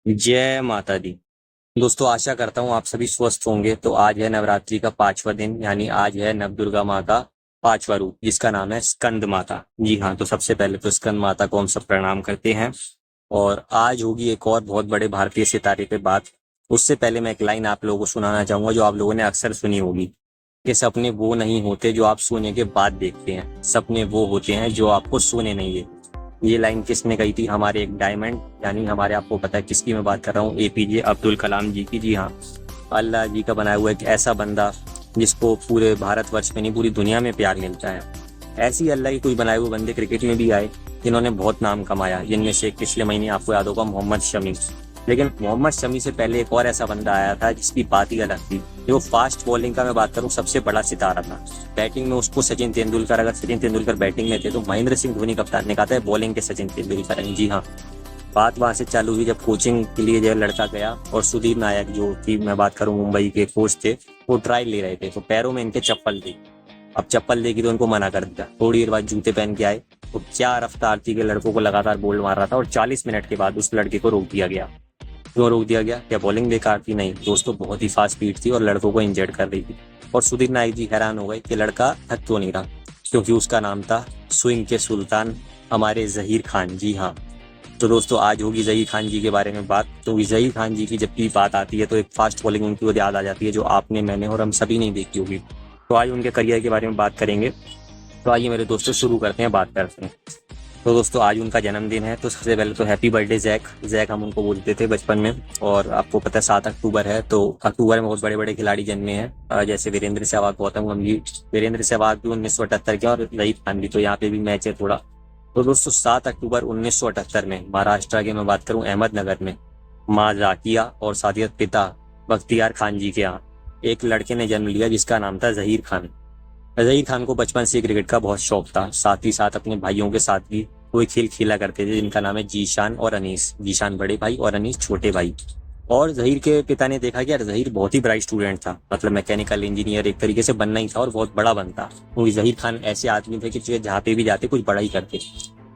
जय माता दी। दोस्तों, आशा करता हूँ आप सभी स्वस्थ होंगे। तो आज है नवरात्रि का 5वां दिन, यानी आज है नवदुर्गा माँ का 5वां रूप, जिसका नाम है स्कंद माता। जी हाँ, तो सबसे पहले तो स्कंद माता को हम सब प्रणाम करते हैं। और आज होगी एक और बहुत बड़े भारतीय सितारे पे बात। उससे पहले मैं एक लाइन आप लोगों को सुनाना चाहूंगा, जो आप लोगों ने अक्सर सुनी होगी कि सपने वो नहीं होते जो आप सोने के बाद देखते हैं, सपने वो होते हैं जो आपको सोने नहीं देते। ये लाइन किसने कही थी? हमारे एक डायमंड, यानी हमारे, आपको पता है किसकी मैं बात कर रहा हूँ, एपीजे अब्दुल कलाम जी की। जी हाँ, अल्लाह जी का बनाया हुआ एक ऐसा बंदा जिसको पूरे भारतवर्ष में नहीं, पूरी दुनिया में प्यार मिलता है। ऐसे ही अल्लाह के कुछ बनाए हुए बंदे क्रिकेट में भी आए, जिन्होंने बहुत नाम कमाया, जिनमें से एक पिछले महीने आपको याद होगा, मोहम्मद शमी। लेकिन मोहम्मद शमी से पहले एक और ऐसा बंदा आया था जिसकी बात ही अलग थी। जो फास्ट बॉलिंग का मैं बात करूं, सबसे बड़ा सितारा था। बैटिंग में उसको सचिन तेंदुलकर, अगर सचिन तेंदुलकर बैटिंग में थे तो महेंद्र सिंह धोनी कप्तान ने कहा था बॉलिंग के सचिन तेंदुलकर हैं। जी हाँ, बात वहां से चालू हुई जब कोचिंग के लिए जो लड़का गया, और सुधीर नायक जो थी, मैं बात करूं मुंबई के कोच थे, वो ट्रायल ले रहे थे, तो पैरों में इनके चप्पल थी। अब चप्पल देखी तो उनको मना कर दिया। थोड़ी देर बाद जूते पहन के आए, तो क्या रफ्तार थी कि लड़कों को लगातार बोल्ड मार रहा था, और 40 मिनट के बाद उस लड़के को रोक दिया गया। क्यों रोक दिया गया? क्या बॉलिंग बेकार थी? नहीं दोस्तों, बहुत ही फास्ट स्पीड थी और लड़कों को इंजर्ड कर रही थी। और सुधीर नायक जी हैरान हो गए कि लड़का थक क्यों नहीं रहा, क्योंकि उसका नाम था स्विंग के सुल्तान, हमारे जहीर खान। जी हाँ, तो दोस्तों आज होगी जहीर खान जी के बारे में बात। तो जहीर खान जी की जब भी बात आती है तो एक फास्ट बॉलिंग उनकी ओर याद आ जाती है, जो आपने, मैंने और हम सभी नहीं देखी होगी। तो आज उनके करियर के बारे में बात करेंगे। तो आइए मेरे दोस्तों, शुरू करते हैं, बात करते हैं। तो दोस्तों आज उनका जन्मदिन है, तो सबसे पहले तो हैप्पी बर्थडे जैक। जैक हम उनको बोलते थे बचपन में। और आपको पता है 7 अक्टूबर है, तो अक्टूबर में बहुत बड़े बड़े खिलाड़ी जन्मे हैं, जैसे वीरेंद्र सहवाग, गौतम गंभीर। वीरेंद्र सहवाग भी 1978 के, और रईस खान भी, तो यहाँ पे भी मैच है थोड़ा। तो दोस्तों 7 अक्टूबर 1978 में महाराष्ट्र के मैं बात करूं, अहमदनगर में, माँ जाकिया और सादियत पिता बख्तियार खान जी के यहाँ एक लड़के ने जन्म लिया जिसका नाम था जहीर खान। जहीर खान को बचपन से क्रिकेट का बहुत शौक था, साथ ही साथ अपने भाइयों के साथ भी कोई खेल खेला करते थे, जिनका नाम है जीशान और अनीस। जीशान बड़े भाई और अनीस छोटे भाई। और जहीर के पिता ने देखा कि यार जहीर बहुत ही ब्राइट स्टूडेंट था, मतलब मैकेनिकल इंजीनियर एक तरीके से बनना ही था, और बहुत बड़ा बनता। क्योंकि जहीर खान ऐसे आदमी थे कि जहाँ पे भी जाते कुछ बड़ा ही करते।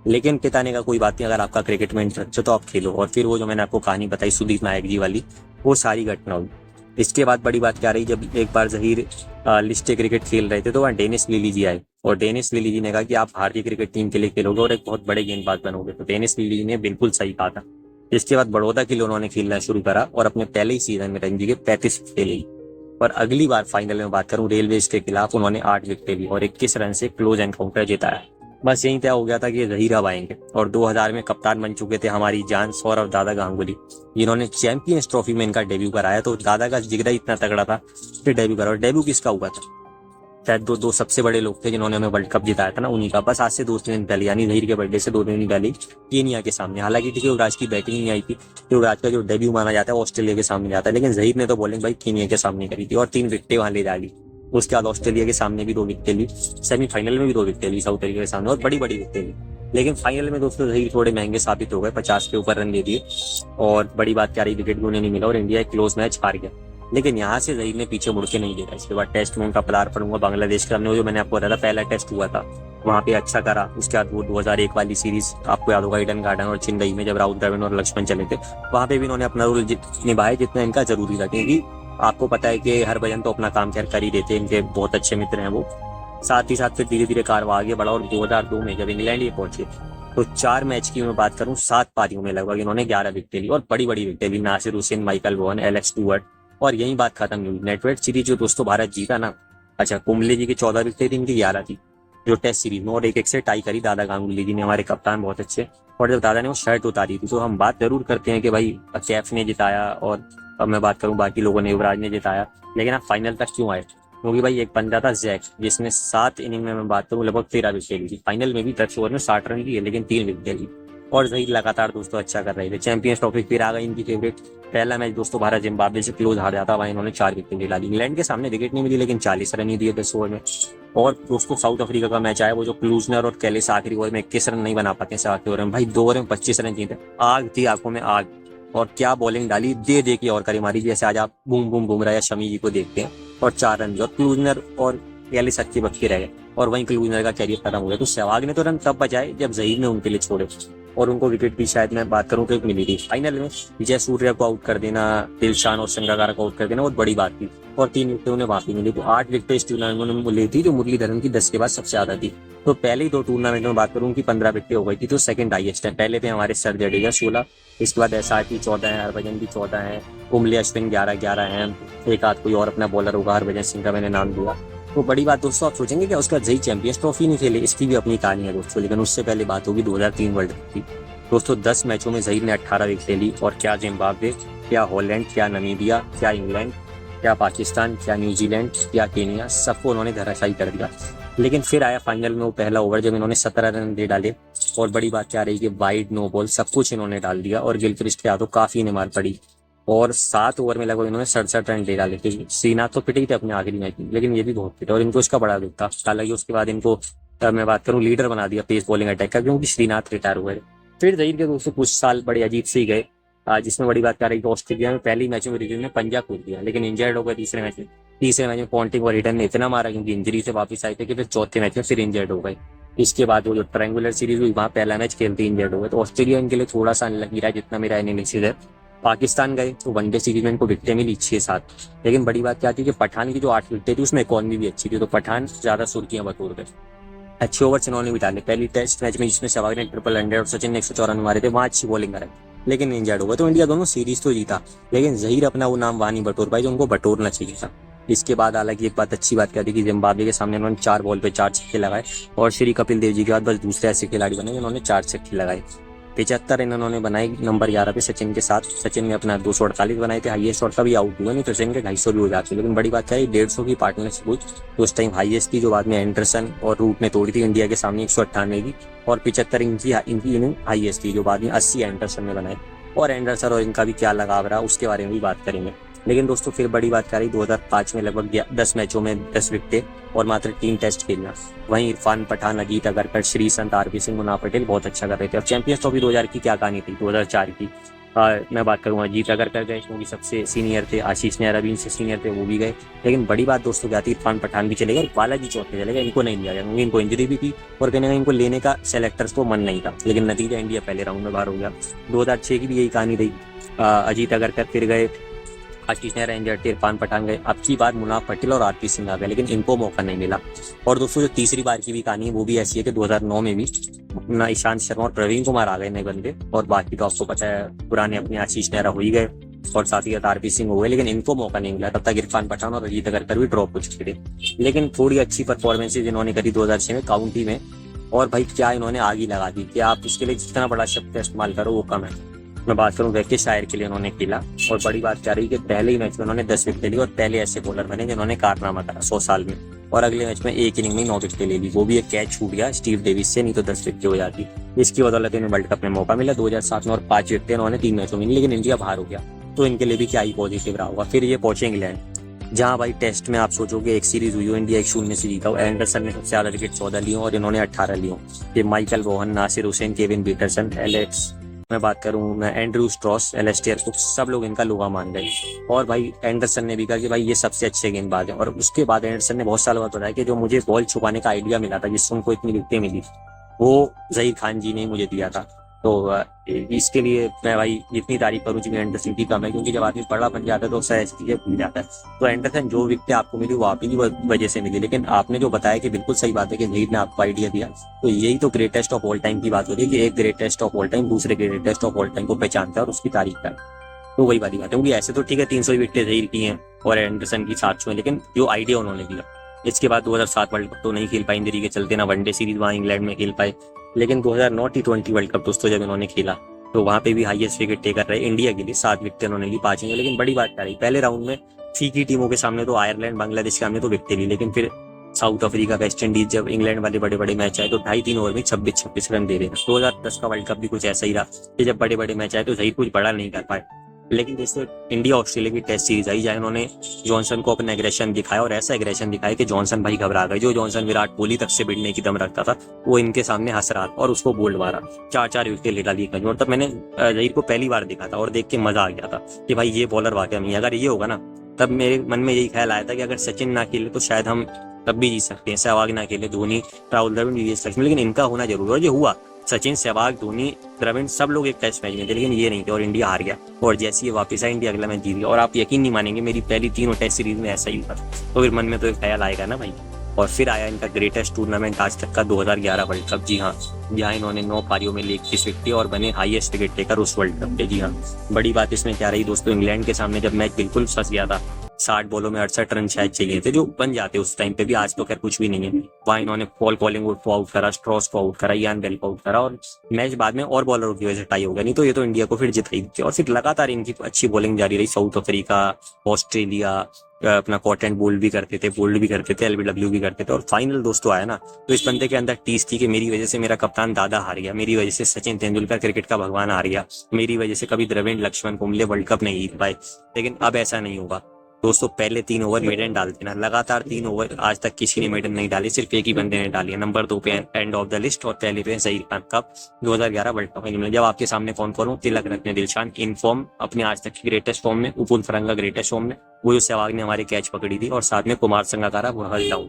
लेकिन पिता ने कहा कोई बात नहीं, अगर आपका क्रिकेट में इंटरेस्ट है तो आप खेलो। और फिर वो जो मैंने आपको कहानी बताई सुदीप नायक जी वाली, वो सारी घटना हुई। इसके बाद बड़ी बात क्या रही, जब एक बार जहीर लिस्ट क्रिकेट खेल रहे थे तो वहाँ डेनिस लिली जी आए, और डेनिस लिली जी ने कहा कि आप भारतीय क्रिकेट टीम के लिए खेलोगे और एक बहुत बड़े गेंदबाज बनोगे। तो डेनिस लिली जी ने बिल्कुल सही कहा था। इसके बाद बड़ौदा के लिए उन्होंने खेलना शुरू करा, और अपने पहले ही सीजन में रणजी के 35 विकेटें ली। और अगली बार फाइनल में बात करूं, रेलवेज के खिलाफ उन्होंने 8 विकेटें ली और 21 रन से क्लोज एनकाउंटर जिताया। बस यही तय हो गया था कि जहीर अब आएंगे। और 2000 में कप्तान बन चुके थे हमारी जान सौरव दादा गांगुली, जिन्होंने चैंपियंस ट्रॉफी में इनका डेब्यू कराया। तो दादा का जिगरा इतना तगड़ा था कि डेब्यू करा। और डेब्यू किसका हुआ था? शायद दो दो सबसे बड़े लोग थे जिन्होंने हमें वर्ल्ड कप जिताया था ना, उन्हीं का। बस आज से 2 दिन पहले, यानी जहीर के बर्थडे से 2 दिन पहले केनिया के सामने। हालांकि ठीक है, युवराज की बैटिंग नहीं आई थी। युवराज का जो डेब्यू माना जाता है ऑस्ट्रेलिया के सामने जाता है, लेकिन जहीर ने तो बॉलिंग भाई केनिया के सामने करी थी और 3 विकेटें वहां ले डाली। उसके बाद ऑस्ट्रेलिया के सामने भी 2 विकेटें ली, सेमीफाइनल में भी 2 विकेटें ली साउथ अफ्रीका के सामने, और बड़ी बड़ी विकेटें ली। लेकिन फाइनल में दोस्तों जहीर थोड़े महंगे साबित हो गए, 50 के ऊपर रन दे दिए। और बड़ी बात क्या रही, विकेट भी उन्हें नहीं मिला और इंडिया एक क्लोज मैच हार गया। लेकिन यहाँ से जहीर ने पीछे मुड़ के नहीं देखा। इसके बाद टेस्ट में उनका पदार्पण हुआ बांग्लादेश के सामने, वो जो मैंने आपको बताया था पहला टेस्ट हुआ था, वहां पे अच्छा करा। उसके बाद वो 2001 वाली सीरीज आपको याद होगा, ईडन गार्डन और चेन्नई में, जब राहुल द्रविड़ और लक्ष्मण चले थे, वहां पे भी इन्होंने अपना रोल निभाया जितना इनका जरूरी था। क्योंकि आपको पता है कि हरभजन तो अपना काम कर ही देते, इनके बहुत अच्छे मित्र हैं वो। साथ ही साथ फिर धीरे धीरे कारवा आगे बढ़ा, और 2002 में जब इंग्लैंड ये पहुंचे, तो 4 मैच की मैं बात करूं, 7 पारियों में लगभग इन्होंने 11 विकेटें ली, और बड़ी बड़ी विकेटें ली। Nasir Hussain, Michael Vaughan, Alex Stewart. और यही बात खत्म हुई। नेटवर्क सीरीज जो दोस्तों भारत जीता ना, अच्छा, कुंबले जी की 14 विकेटें थी, इनकी 11 थी जो टेस्ट सीरीज में, और 1-1 से टाई करी दादा गांगुली जी ने, हमारे कप्तान बहुत अच्छे। और जब दादा ने वो शर्ट उतारी थी, तो हम बात जरूर करते हैं कि भाई कैफ ने जिताया, और अब मैं बात करूं बाकी लोगों ने, युवराज ने जिताया, लेकिन आप फाइनल तक क्यों आए? क्योंकि भाई एक बंदा था जैक, जिसने 7 इनिंग में मैं बात करूं लगभग 13 विकेट ली। फाइनल में भी 10 ओवर में 60 रन लिए, लेकिन 3 विकेट ली। और जहीर लगातार दोस्तों अच्छा कर रहे थे। चैंपियंस ट्रॉफी फिर आ गई इनकी फेवरेट। पहला मैच दोस्तों भारत जिम्बाब्वे से क्लोज हार जाता, वहां इन्होंने 4 विकेट डाली। इंग्लैंड के सामने विकेट नहीं मिली, लेकिन 40 रन ही दिए 10 ओवर में। और दोस्तों साउथ अफ्रीका का मैच आया, वो जो क्लूजनर और कैलिस आखिरी ओवर में 21 रन नहीं बना पाते, 7 ओवर में भाई 2 ओवर में 25 रन जीते। आग थी आंखों में आग। और क्या बॉलिंग डाली, दे दे के और करी मारी, जैसे आज आप बूम बूम बुमराह या शमी जी को देखते हैं। और 4 रन दिए, और क्लूजनर और कैलिस अच्छे बच्चे रह गए, और वहीं क्लूजनर का कैरियर खत्म हो गया। तो सहवाग ने तो रन तब बचाए जब जहीर ने उनके लिए छोड़े। और उनको विकेट भी शायद मैं बात करूं तो एक मिली थी। फाइनल में विजय सूर्या को आउट कर देना, दिलशान और संगाकारा को आउट कर देना बहुत बड़ी बात थी, और 3 विकेटें उन्हें वहां पे मिली। तो 8 विकेटें इस टूर्नामेंट में ली थी, जो मुरलीधरन की 10 के बाद सबसे ज्यादा थी। तो पहले ही 2 टूर्नामेंट में बात करूं उनकी 15 विकेटें हो गई थी, तो सेकंड हाईएस्ट है। पहले थे हमारे सर जडेजा 16, इसके बाद SRT 14 है, हरभजन भी 14 है, कुंबले अश्विन 11 है, एक आध कोई और अपना बॉलर होगा हरभजन सिंह का मैंने नाम दिया। तो बड़ी बात दोस्तों, आप सोचेंगे कि उसका जई चैंपियंस ट्रॉफी नहीं खेले, इसकी भी अपनी कहानी है दोस्तों। लेकिन उससे पहले बात होगी 2003 वर्ल्ड कप की। दोस्तों 10 मैचों में जहीर ने 18 विकेट ली, और क्या जिम्बाब्वे, क्या हॉलैंड, क्या नमीबिया, क्या इंग्लैंड, क्या पाकिस्तान, क्या न्यूजीलैंड, क्या केनिया, सबको उन्होंने धराशायी कर दिया। लेकिन फिर आया फाइनल में वो पहला ओवर जब इन्होंने 17 रन दे डाले, और बड़ी बात क्या रही कि वाइड नो बॉल सब कुछ इन्होंने डाल दिया, और गिलक्रिस्ट यादव काफी इन्हें मार पड़ी, और 7 ओवर में लगभग इन्होंने 67 रन दे डाले थे। श्रीनाथ तो पिटे ही थे अपने आखिरी मैच में, लेकिन ये भी बहुत पिटे, और इनको इसका बड़ा दुख था। हालांकि उसके बाद इनको मैं बात करूं लीडर बना दिया पेस बॉलिंग अटैक का, क्योंकि श्रीनाथ रिटायर हुए। फिर जहीर के दोस्तों कुछ साल बड़े अजीब से ही गए, जिसमें बड़ी बात क्या रही कि ऑस्ट्रेलिया में पहली मैच में रिजल्ट ने पंजा कूद दिया, लेकिन इंजर्ड हो गए तीसरे मैच में पॉन्टिंग और रिटर्न ने इतना मारा क्योंकि इंजरी से वापस आए थे कि फिर चौथे मैच में फिर इंजर्ड हो गए। इसके बाद वो जो ट्रायंगुलर सीरीज हुई वहां पहला मैच खेलते इंजर्ड हो गए। तो ऑस्ट्रेलिया इनके लिए थोड़ा सा अनलकी रहा, जितना मेरा एनालिसिस है। पाकिस्तान गए तो वनडे सीरीज में इनको विकेटें मिली 6-7, लेकिन बड़ी बात क्या थी कि पठान की जो 8 विकेटें थी उसमें इकॉनमी भी अच्छी थी, तो पठान ज्यादा सुर्खियां बटोर गए। अच्छे ओवर्स इन्होंने भी डाले। पहली टेस्ट मैच में जिसमें सहवाग ने 100 और सचिन ने 154 मारे थे, वहां अच्छी बॉलिंग कराई, लेकिन इंजर्ड हो गए। तो इंडिया दोनों सीरीज तो जीता, लेकिन जहीर अपना वो नाम वहां नहीं बटोर पाई जो उनको बटोरना चाहिए था। इसके बाद हालांकि एक बात अच्छी बात क्या थी कि जिम्बाब्वे के सामने उन्होंने 4 बॉल पे 4 छक्के लगाए, और श्री कपिल देव जी के बाद बस दूसरे ऐसे खिलाड़ी बने जिन्होंने 4 छक्के लगाए। 75 इन्होंने बनाए नंबर 11 पे सचिन के साथ। सचिन ने अपना 248 बनाए थे हाईएस्ट, और तभी आउट हुए, नहीं तो सचिन के 250 भी हो जाते। लेकिन बड़ी बात क्या है 150 की पार्टनरशिप हुई, तो उस टाइम हाईएस्ट थी, जो बाद में एंडरसन और रूट ने तोड़ी थी इंडिया के सामने 198 की, और 75 इनकी इनिंग हाईएस्ट थी, जो बाद में 80 एंडरसन ने बनाए। और एंडरसन और इनका भी क्या लगाव रहा उसके बारे में भी बात करेंगे। लेकिन दोस्तों फिर बड़ी बात क्या रही, 2005 में लगभग 10 मैचों में 10 विकेटें और मात्र 3 टेस्ट खेलना। वहीं इरफान पठान, अजीत अगरकर, श्री संत, RP सिंह, मुनाफ पटेल बहुत अच्छा कर रहे थे। अब चैंपियंस ट्रॉफी 2000 की क्या कहानी थी, 2004 की मैं बात करूंगा, अजीत अगरकर गए क्योंकि सबसे सीनियर थे, आशीष नेहरा भी इनसे सीनियर थे, वो भी गए। लेकिन बड़ी बात दोस्तों क्या थी, इरफान पठान भी चले गए, बालाजी चौथे चले गए, इनको नहीं लिया गया क्योंकि इनको इंजरी भी थी, और कहने का इनको लेने का सेलेक्टर्स को मन नहीं था। लेकिन नतीजा इंडिया पहले राउंड में बाहर हो गया। 2006 की भी यही कहानी रही, अजीत अगरकर फिर गए, आशीष नेहरा इंजर्ड थे, इरफान पठान गए। अब की बात मुनाफ पटेल और RP सिंह आ गए, लेकिन इनको मौका नहीं मिला। और दोस्तों जो तीसरी बार की भी कहानी है वो भी ऐसी है कि 2009 में भी अपना ईशांत शर्मा और प्रवीण कुमार आ गए नए बंदे, और बाकी तो आपको पता है पुराने अपने आशीष नेहरा हो ही गए, और साथ ही RP सिंह हो गए, लेकिन इनको मौका नहीं मिला। तब तक इरफान पठान और अजीत अगरकर भी ड्रॉप हो चुके थे। लेकिन थोड़ी अच्छी परफॉर्मेंसेज इन्होंने करी 2006 में काउंटी में, और भाई क्या इन्होंने आग ही लगा दी कि आप इसके लिए जितना बड़ा शब्द इस्तेमाल करो वो कम है। मैं बात करूं वेंकटेशायर के लिए उन्होंने खेला, और बड़ी बात क्या रही कि पहले ही मैच में उन्होंने 10 विकेट ली, और पहले ऐसे बॉलर बने जिन्होंने कारनामा करा 100 साल में। और अगले मैच में एक इनिंग में 9 विकेट ले ली, वो भी एक कैच छूट गया स्टीव डेविस से, नहीं तो 10 विकेट हो जाती। इसकी बदौलत इन्हें वर्ल्ड कप में मौका मिला 2007 में, और 5 विकेट इन्होंने 3 मैचों में, लेकिन इंडिया बाहर हो गया। तो इनके लिए भी क्या ही पॉजिटिव रहा होगा। फिर ये पहुंचे इंग्लैंड, जहां भाई टेस्ट में आप सोचोगे एक सीरीज हुई हो, इंडिया 1-0 से जीता हो, एंडरसन ने सबसे ज्यादा विकेट 14 लिए और इन्होंने 18 लिए। ये Michael Vaughan, Nasir Hussain, Kevin Pietersen, Alex, मैं बात करूं मैं एंड्रू स्ट्रॉस, एलेस्टेयर कुक, सब लोग इनका लोगा मान गए। और भाई एंडरसन ने भी कहा कि भाई ये सबसे अच्छे गेंदबाज है। और उसके बाद एंडरसन ने बहुत साल बाद बताया कि जो मुझे बॉल छुपाने का आइडिया मिला था, जिससे उनको इतनी विकेटें मिली, वो जहीर खान जी ने मुझे दिया था। तो इसके लिए मैं भाई इतनी तारीफ करूँ जितनी एंडरसन की कम है, क्योंकि जब आदमी बड़ा बन जाता है तो शायद चीजें भूल जाता है। तो एंडरसन जो विकेटें आपको मिली वो आप ही की वजह से मिली, लेकिन आपने जो बताया कि बिल्कुल सही बात है कि जहीर ने आपको आइडिया दिया, तो यही तो ग्रेटेस्ट ऑफ ऑल टाइम की बात हो रही है कि एक ग्रेटेस्ट ऑफ ऑल टाइम दूसरे ग्रेटेस्ट ऑफ ऑल टाइम को पहचानता है और उसकी तारीफ करता है। तो वही वाली बात है, क्योंकि ऐसे तो ठीक है 300 विकेटें जहीर की हैं और एंडरसन की 700, लेकिन जो आइडिया उन्होंने दिया। इसके बाद 2007 वर्ल्ड कप तो नहीं खेल पाए इंजरी के चलते, ना वनडे सीरीज वहाँ इंग्लैंड में खेल पाए। लेकिन 2009 T20 वर्ल्ड कप दोस्तों जब इन्होंने खेला तो वहां पे भी हाईएस्ट विकेट टेकर रहे इंडिया के लिए, 7 विकेट उन्होंने ली 5 में। लेकिन बड़ी बात क्या रही, पहले राउंड में फीकी टीमों के सामने तो आयरलैंड, बांग्लादेश के सामने तो विकेट ली, लेकिन फिर साउथ अफ्रीका, वेस्ट इंडीज, जब इंग्लैंड वाले बड़े बड़े मैच आए तो 2.5-3 ओवर में 26-26 रन दे रहे थे। 2010 का वर्ल्ड कप भी कुछ ऐसा ही रहा कि जब बड़े बड़े मैच आए तो जहीर कुछ बड़ा नहीं कर पाए। लेकिन दोस्तों इंडिया ऑस्ट्रेलिया की टेस्ट सीरीज आई जहाँ उन्होंने जॉनसन को अपना एग्रेशन दिखाया, और ऐसा एग्रेशन दिखाया कि जॉनसन भाई घबरा गए। जो जॉनसन विराट कोहली तक से भिड़ने की दम रखता था वो इनके सामने हंस रहा और उसको बोल्ड मारा, 4-4 विकेट ले डाली एक। और तब मैंने जहीर को पहली बार देखा था और देख के मजा आ गया था कि भाई ये बॉलर वाकई में, अगर ये होगा ना, तब मेरे मन में यही ख्याल आया था कि अगर सचिन ना खेले तो शायद हम तब भी जीत सकते हैं, सहवाग ना खेले, धोनी, राहुल द्रविड़ भी जीत सकते हैं, लेकिन इनका होना जरूरी है। और ये हुआ सचिन, सहवाग, धोनी, द्रविड़ सब लोग एक टेस्ट मैच में थे, लेकिन ये नहीं थे और इंडिया हार गया। और जैसे ये वापस आया, इंडिया अगला मैच जीत गया। और आप यकीन नहीं मानेंगे, मेरी पहली तीनों टेस्ट सीरीज में ऐसा ही हुआ। तो फिर मन में तो एक ख्याल आएगा ना भाई। और फिर आया इनका ग्रेटेस्ट टूर्नामेंट आज तक का 2011 वर्ल्ड कप। जी हाँ, जहाँ इन्होंने 9 पारियों में 31 विकेट और बने हाईएस्ट विकेट टेकर उस वर्ल्ड कप पे। जी हाँ, बड़ी बात इसमें क्या रही दोस्तों, इंग्लैंड के सामने जब मैच बिल्कुल फंस गया था, 60 बॉलों में 68 रन शायद चाहिए थे, जो बन जाते उस टाइम पे भी। आज तो खैर कुछ भी नहीं है। वहाँ इन्होंने पॉल कॉलिंगवुड को आउट करा, स्ट्रॉस को आउट करा, यान बेल को आउट करा, और मैच बाद में और बॉलरों की वजह से टाई हो गया। नहीं तो ये तो इंडिया को फिर जिता ही थी। और फिर लगातार इनकी अच्छी बॉलिंग जारी रही। साउथ अफ्रीका, ऑस्ट्रेलिया, अपना कॉटन बोल्ड भी करते थे, एलबीडब्ल्यू भी करते थे। और फाइनल दोस्तों आया ना, तो इस बंदे के अंदर टीस थी कि मेरी वजह से मेरा कप्तान दादा हार गया, मेरी वजह से सचिन तेंदुलकर क्रिकेट का भगवान हार गया, मेरी वजह से कभी द्रविड़, लक्ष्मण, कुंबले वर्ल्ड कप नहीं जीत पाए। लेकिन अब ऐसा नहीं होगा दोस्तों। पहले 3 ओवर मेडन डालते ना, लगातार 3 ओवर आज तक किसी ने मेडन नहीं डाली, सिर्फ एक ही बंदे ने डाली है। नंबर 2 पे एंड ऑफ द लिस्ट और पहले पे Zaheer Khan. Cup 2011 world cup final में। जब आपके सामने कौन कौन, तिलक रत्ने दिलशान इन फॉर्म, अपने आज तक की ग्रेटेस्ट फॉर्म में, उपुल फरंगा ग्रेटेस्ट फॉर्म में, वो जो सहवाग ने हमारी कैच पकड़ी थी, और साथ में कुमार संगकारा वो हल डाउन।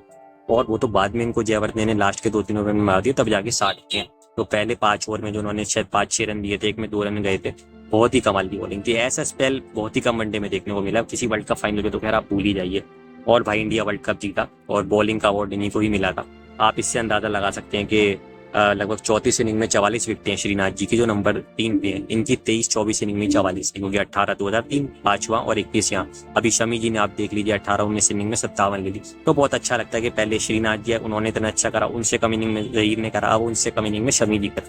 और वो तो बाद में इनको जयवर्धने ने लास्ट के 2-3 ओवर में मार दिया, तब जाके 60 किए। तो पहले 5 ओवर में जो उन्होंने शायद 5-6 रन दिए थे, एक में 2 रन गए थे, बहुत ही कमाल की बॉलिंग थी। ऐसा स्पेल बहुत ही कम वनडे में देखने को मिला किसी वर्ल्ड कप फाइनल में, तो खैर आप भूल ही जाइए। और भाई इंडिया वर्ल्ड कप जीता और बॉलिंग का अवार्ड इन्हीं को ही मिला था। आप इससे अंदाजा लगा सकते हैं कि लगभग 34 इनिंग में 44 विकेटें हैं श्रीनाथ जी की, जो नंबर 3 पे है। इनकी 23-24 इनिंग में 44, क्योंकि 18 2003, 5वां और 21 यहाँ। अभी शमी जी ने आप देख लीजिए 18-19 इनिंग में 57 ले ली। तो बहुत अच्छा लगता है कि पहले श्रीनाथ जी उन्होंने इतना अच्छा करा, उनसे कम इनिंग में ज़हीर ने करा, अब उनसे कम इनिंग में शमी जी कर।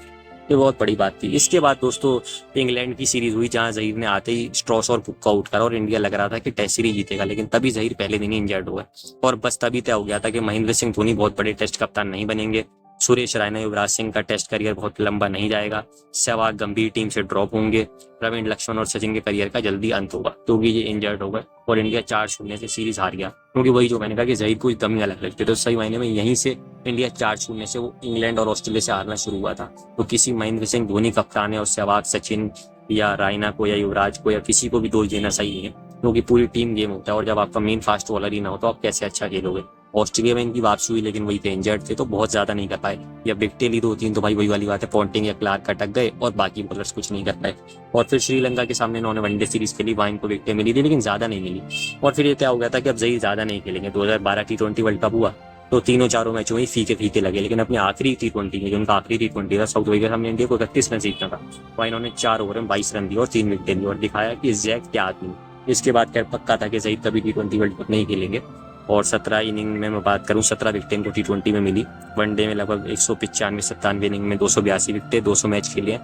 ये बहुत बड़ी बात थी। इसके बाद दोस्तों इंग्लैंड की सीरीज हुई, जहां ज़हीर ने आते ही स्ट्रॉस और बुक को आउट करा, और इंडिया लग रहा था कि टेस्ट सीरीज जीतेगा। लेकिन तभी ज़हीर पहले दिन ही इंजर्ड हुआ, और बस तभी तय हो गया था कि महेंद्र सिंह धोनी बहुत बड़े टेस्ट कप्तान नहीं बनेंगे, सुरेश रैना, युवराज सिंह का टेस्ट करियर बहुत लंबा नहीं जाएगा, सहवाग गंभीर टीम से ड्रॉप होंगे, प्रवीण, लक्ष्मण और सचिन के करियर का जल्दी अंत होगा, क्योंकि ये इंजर्ड हो गए। और इंडिया 4-0 से सीरीज हार गया। क्योंकि वही जो मैंने कहा कि ज़हीर कुछ दम अलग लगते, तो सही मायने में यहीं से इंडिया 4-0 से वो इंग्लैंड और ऑस्ट्रेलिया से हारना शुरू हुआ था। तो किसी महेंद्र सिंह धोनी कप्तान है और सहवाग, सचिन या रायना को या युवराज को या किसी को भी दोष देना सही नहीं है, क्योंकि पूरी टीम गेम होता है। और जब आपका मेन फास्ट बॉलर ही ना हो, तो आप कैसे अच्छा खेलोगे। ऑस्ट्रेलिया में इनकी वापसी हुई, लेकिन वही पे इंजर्ड थे, तो बहुत ज्यादा नहीं कर पाए। या विकेटें ली 2-3, तो भाई वही वाली बात है, पॉन्टिंग या क्लार्क अटक गए और बाकी बॉलर्स कुछ नहीं कर पाए। और फिर श्रीलंका के सामने इन्होंने वनडे सीरीज खेली, वहाँ इनको विकेटें मिली थी, लेकिन ज्यादा नहीं मिली। और फिर ये क्या हो गया था कि अब ज़हीर ज्यादा नहीं खेलेंगे। 2012 T20 वर्ल्ड कप हुआ, तो 3-4 मैचों में फीके फीके लगे। लेकिन अपनी आखिरी T20 में, जो उनका आखिरी T20 था, साउथ अफ्रीका के सामने इंडिया को 31 रन जीतना था, वहाँ इन्होंने 4 ओवर में 22 रन दिए और 3 विकेटें दी, और दिखाया कि जैक क्या आदमी। इसके बाद खैर पक्का था कि ज़हीर कभी T20 वर्ल्ड कप नहीं खेलेंगे। और 17 इनिंग में मैं बात करूं, 17 विकेटें इनको T20 में मिली। वनडे में लगभग 195-97 इनिंग में 282 विकेटें, 200 मैच खेले हैं।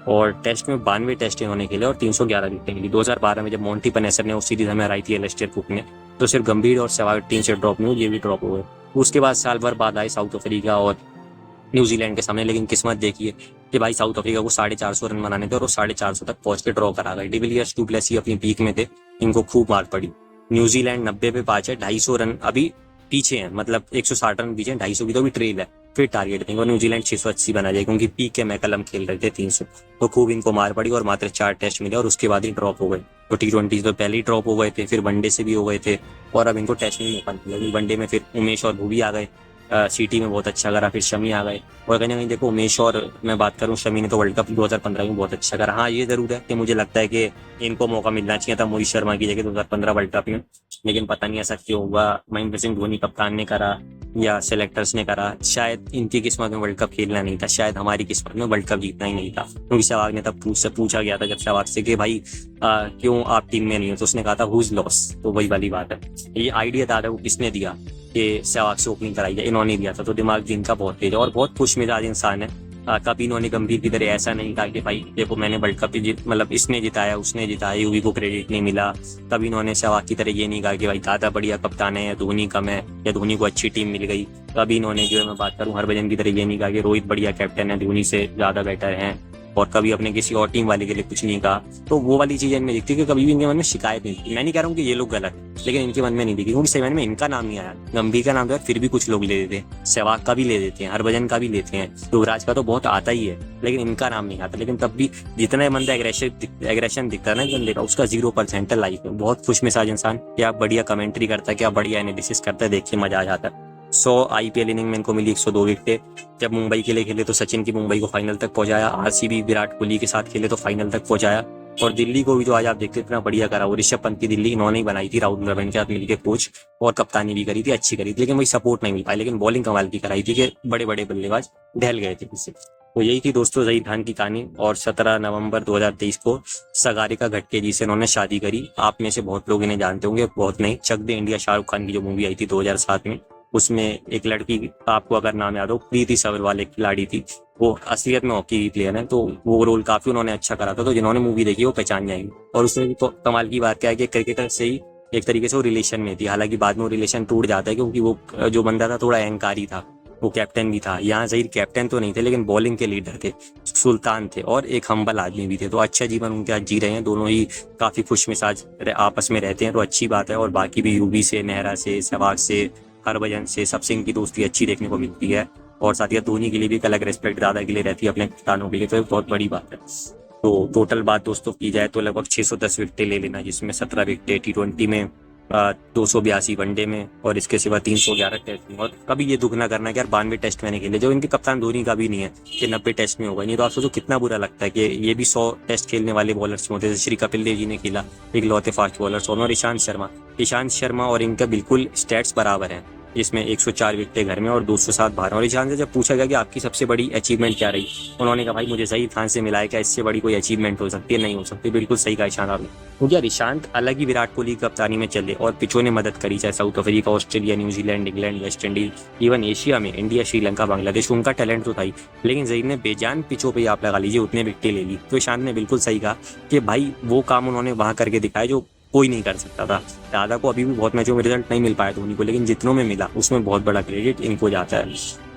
और टेस्ट में 92 टेस्ट इन्होंने खेले और 311 विकेटें मिली। 2012 में जब मोंटी पनेसर ने उस सीरीज हमें हराई थी एलिस्टेयर कुक ने, तो सिर्फ गंभीर और सहवाग टीम से ड्रॉप नहीं हुए, ये भी ड्रॉप हुए। उसके बाद साल भर बाद आए साउथ अफ्रीका और न्यूजीलैंड के सामने। लेकिन किस्मत देखिए कि भाई साउथ अफ्रीका को 450 रन बनाने थे और वो 450 तक पहुंच के ड्रॉ करा गए। डिविलियर्स, डु प्लेसी अपनी पीक में थे, इनको खूब मार पड़ी। न्यूजीलैंड 90 पे 5 है, 250 रन अभी पीछे हैं, मतलब 160 रन पीछे, 250 की तो भी ट्रेल है। फिर टारगेट देंगे और न्यूजीलैंड 680 बना जाएगी, क्योंकि पीक के मैकलम खेल रहे थे 300। तो खूब इनको मार पड़ी और मात्र 4 टेस्ट मिले और उसके बाद ही ड्रॉप हो गए। तो T20 तो पहले ही ड्रॉप हो गए थे, फिर वनडे से भी हो गए थे, और अब इनको टेस्ट में मौका मिला। वनडे में फिर उमेश और भुवी आ गए, सीटी में बहुत अच्छा करा, फिर शमी आ गए। और कहीं ना कहीं देखो, उमेश और मैं बात करूं, शमी ने तो वर्ल्ड कप 2015 में बहुत अच्छा करा। हाँ, ये जरूर है कि मुझे लगता है कि इनको मौका मिलना चाहिए था मोहित शर्मा की जगह 2015 वर्ल्ड कप में, लेकिन पता नहीं ऐसा क्यों हुआ। महेंद्र सिंह धोनी कप्तान ने करा या सिलेक्टर्स ने करा, शायद इनकी किस्मत में वर्ल्ड कप खेलना नहीं था, शायद हमारी किस्मत में वर्ल्ड कप जीतना ही नहीं था। क्योंकि सहवाग ने तब पूछा गया था जब सहवाग से कि भाई क्यों आप टीम में नहीं हो, तो उसने कहा था हुज लॉस। तो वही वाली बात है, ये आइडिया था वो किसने दिया कि सहवाग से ओपनिंग कराई है, इन्होंने दिया था। तो दिमाग भी इनका बहुत तेज है और बहुत खुश मिजाज इंसान है। कभी इन्होंने गंभीर की तरह ऐसा नहीं कहा कि भाई देखो मैंने वर्ल्ड कप मतलब इसने जिताया, उसने जिताया, यूवी को क्रेडिट नहीं मिला। कभी इन्होंने सहवाग की तरह ये नहीं कहा कि भाई दादा बढ़िया कप्तान है या धोनी कम है या धोनी को अच्छी टीम मिल गई। कभी इन्होंने, जो है मैं बात करूं, हरभजन की तरह ये नहीं कहा कि रोहित बढ़िया कैप्टन है, धोनी से ज्यादा बेटर है। और कभी अपने किसी और टीम वाले के लिए कुछ नहीं कहा। तो वो वाली चीजें इनमें दिखती है कि कभी भी इनके मन में शिकायत नहीं थी। मैं नहीं कह रहा हूँ कि ये लोग गलत, लेकिन इनके मन में नहीं दिखी, क्योंकि सही में इनका नाम नहीं आया। गंभीर का नाम तो फिर भी कुछ लोग ले देते हैं, सहवाग का भी ले देते हैं, हरभजन का भी लेते हैं, युवराज का तो बहुत आता ही है, लेकिन इनका नाम नहीं आता। लेकिन तब भी जितना बंदा एग्रेशन दिखता है ना बंदे का, उसका 0% है लाइफ में। बहुत खुश मिजाज इंसान, क्या बढ़िया कमेंट्री करता है, क्या बढ़िया एनालिसिस करता है, देख के मजा आ जाता है। 100 IPL इनिंग में इनको मिली 102 विकेटें। जब मुंबई के लिए खेले तो सचिन की मुंबई को फाइनल तक पहुंचाया। RCB विराट कोहली के साथ खेले तो फाइनल तक पहुंचाया। और दिल्ली को भी जो आज आप देखते इतना बढ़िया करा, वो ऋषभ पंत की दिल्ली इन्होंने ही बनाई थी राहुल द्रविड़ के साथ मिलकर कोच, और कप्तानी भी करी थी, अच्छी करी थी, लेकिन वही सपोर्ट नहीं मिल पाई। लेकिन बॉलिंग कमाल की कराई थी कि बड़े बड़े बल्लेबाज ढल गए थे इससे। तो यही थी दोस्तों जहीर खान की कहानी। और 17 नवंबर 2023 को सगारिका घटके जी से इन्होंने शादी करी। आप में से बहुत लोग इन्हें जानते होंगे, बहुत नहीं। चक दे इंडिया शाहरुख खान की जो मूवी आई थी 2007 में, उसमें एक लड़की, आपको अगर नाम याद हो, प्रीति सवरवाल एक खिलाड़ी थी, वो असलियत में हॉकी की प्लेयर है। तो वो रोल काफी उन्होंने अच्छा करा था, तो जिन्होंने मूवी देखी वो पहचान जाएंगे। और उसमें भी तो कमाल की बात क्या है कि क्रिकेटर से ही एक तरीके से वो रिलेशन में थी। हालांकि बाद में वो रिलेशन टूट जाता है, क्योंकि वो जो बंदा था थोड़ा अहंकारी था, वो कैप्टन भी था। यहाँ जहीर कैप्टन तो नहीं थे, लेकिन बॉलिंग के लीडर थे, सुल्तान थे, और एक हम्बल आदमी भी थे। तो अच्छा जीवन उनके आज जी रहे हैं, दोनों ही काफी खुश मिजाज आपस में रहते हैं, तो अच्छी बात है। और बाकी भी यूबी से, नेहरा से, सहवाग से, हरभजन से, सबसे इनकी दोस्ती अच्छी देखने को मिलती है। और साथ ही धोनी के लिए भी एक अलग रिस्पेक्ट दादा के लिए रहती है, अपने कप्तानों के लिए, तो बहुत बड़ी बात है। तो टोटल बात दोस्तों की जाए तो लगभग 610 विकेटें ले लेना, जिसमें 17 विकेटें T20 में, 282 वनडे में, और इसके सिवा 311 टेस्ट में। और कभी ये दुख ना करना कि यार 92 टेस्ट मैंने खेले, जो इनके कप्तान धोनी का भी नहीं है कि 90 टेस्ट में होगा। नहीं तो आप सोचो कितना बुरा लगता है कि ये भी 100 टेस्ट खेलने वाले बॉलर्स में होते हैं। श्री कपिल देव जी ने खेला, एक लौते फास्ट बॉलर्स। और ईशांत शर्मा और इनका बिल्कुल स्टैट्स बराबर है, जिसमें 104 विकेटें घर में और 207 बाहर। और ईशान से जब पूछा गया कि आपकी सबसे बड़ी अचीवमेंट क्या रही, उन्होंने कहा भाई मुझे जहीर खान से मिला है, क्या इससे बड़ी कोई अचीवमेंट हो सकती है? नहीं हो सकती। बिल्कुल सही कहा ईशान आपने, क्योंकि यार ईशांत अलग ही विराट कोहली की कप्तानी में चले और पिचों ने मदद करी, चाहे south Africa, Australia, New Zealand, England, West Indies, even Asia में इंडिया, श्रीलंका, बांग्लादेश। उनका टैलेंट तो था ही, लेकिन जहीर ने बेजान पिचों पर आप लगा लीजिए उतने विकेटें ले ली। तो ईशांत ने बिल्कुल सही कहा कि भाई वो काम उन्होंने वहां करके दिखाया जो कोई नहीं कर सकता था। दादा को अभी भी बहुत मैचों में रिजल्ट नहीं मिल पाया धोनी को, लेकिन जितनों में मिला उसमें बहुत बड़ा क्रेडिट इनको जाता है।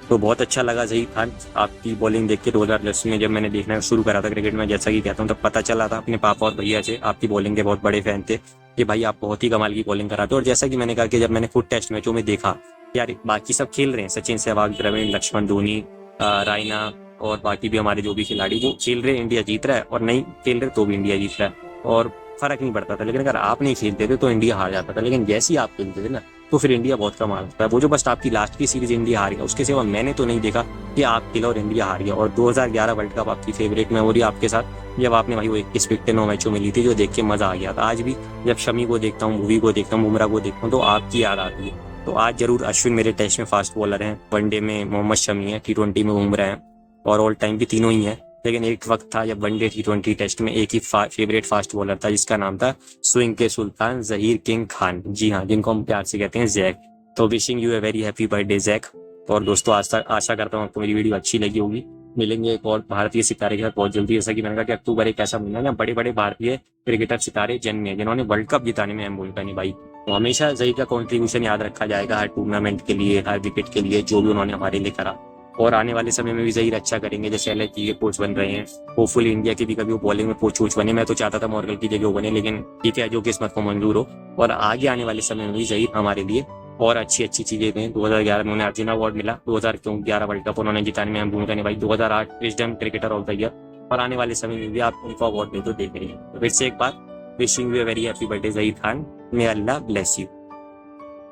तो बहुत अच्छा लगा जहीर खान आपकी बॉलिंग देख के। 2010 में जब मैंने देखना शुरू करा था क्रिकेट में, जैसा कि कहता हूँ, तब पता चला था अपने पापा और भैया से, आपकी बॉलिंग के बहुत बड़े फैन थे कि भाई आप बहुत ही कमाल की बॉलिंग कराते हो। और जैसा कि मैंने कहा कि जब मैंने खुद टेस्ट मैचों में देखा यार बाकी सब खेल रहे हैं, सचिन, सहवाग, द्रविड़, लक्ष्मण, धोनी, रायना और बाकी भी हमारे जो भी खिलाड़ी, वो खेल रहे, इंडिया जीत रहा है, और नहीं खेल रहे तो भी इंडिया जीत रहा है, और फर्क नहीं पड़ता था। लेकिन अगर आप नहीं खेलते थे तो इंडिया हार जाता था। लेकिन जैसे ही आप खेलते थे ना, तो फिर इंडिया बहुत कम हारता है। वो जो बस आपकी लास्ट की सीरीज इंडिया हार गया, उसके सिवा मैंने तो नहीं देखा कि आप खेला और इंडिया हार गया। और 2011 वर्ल्ड कप आपकी फेवरेट मेमोरी आपके साथ, जब आपने भाई वो 21 विकेटें 9 मैचों में ली थी, जो देख के मजा आ गया था। आज भी जब शमी को देखता हूँ, भुवी को देखता हूँ, बुमराह को देखता हूँ, तो आपकी याद आती है। तो आज जरूर अश्विन मेरे टेस्ट में फास्ट बॉलर हैं, वनडे में मोहम्मद शमी है, T20 में बुमराह है, और ऑल टाइम भी तीनों ही है। लेकिन एक वक्त था जब वनडे T20 टेस्ट में एक ही फेवरेट फास्ट बॉलर था, जिसका नाम था स्विंग के सुल्तान जहीर किंग खान। जी हाँ, जिनको हम प्यार से कहते हैं जैक। तो wishing you a very happy birthday Zak. और दोस्तों आशा करता हूँ आपको मेरी वीडियो अच्छी लगी होगी। मिलेंगे एक और भारतीय सितारे के साथ बहुत जल्दी। जैसा कि मैंने कहा कि अक्टूबर एक ऐसा महीना है जहाँ बड़े बड़े भारतीय क्रिकेटर सितारे जन्मे हैं, जिन्होंने वर्ल्ड कप जिताने में अहम भूमिका निभाई। तो हमेशा जहीर का कॉन्ट्रीब्यूशन याद रखा जाएगा, हर टूर्नामेंट के लिए, हर विकेट के लिए, जो भी उन्होंने हमारे लिए करा। और आने वाले समय में भी जहीर अच्छा करेंगे, जैसे LHG के कोच बन रहे हैं। होपफुली इंडिया के भी कभी वो बॉलिंग में कोच बने। मैं तो चाहता था मॉर्गल की जगह वो बने, लेकिन ठीक है, जो किस्मत को मंजूर हो। और आगे आने वाले समय में भी जहीर हमारे लिए और अच्छी अच्छी चीजें दें। 2011 में उन्हें अर्जुन अवार्ड मिला, 2011 वर्ल्ड कप उन्होंने जिताने में अहम भूमिका निभाई, 2008 wisdom cricketer of the year, और आने वाले समय में भी आप उनको अवार्ड दे तो देख रहे हैं। तो फिर से एक बार wishing you a very happy birthday Zaheer Khan, may Allah bless you.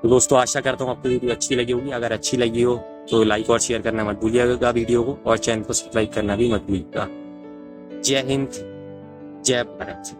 तो दोस्तों आशा करता हूँ आपको वीडियो अच्छी लगी होगी। अगर अच्छी लगी हो तो लाइक और शेयर करना मत भूलिएगा वीडियो को, और चैनल को सब्सक्राइब करना भी मत भूलिएगा। जय हिंद, जय भारत।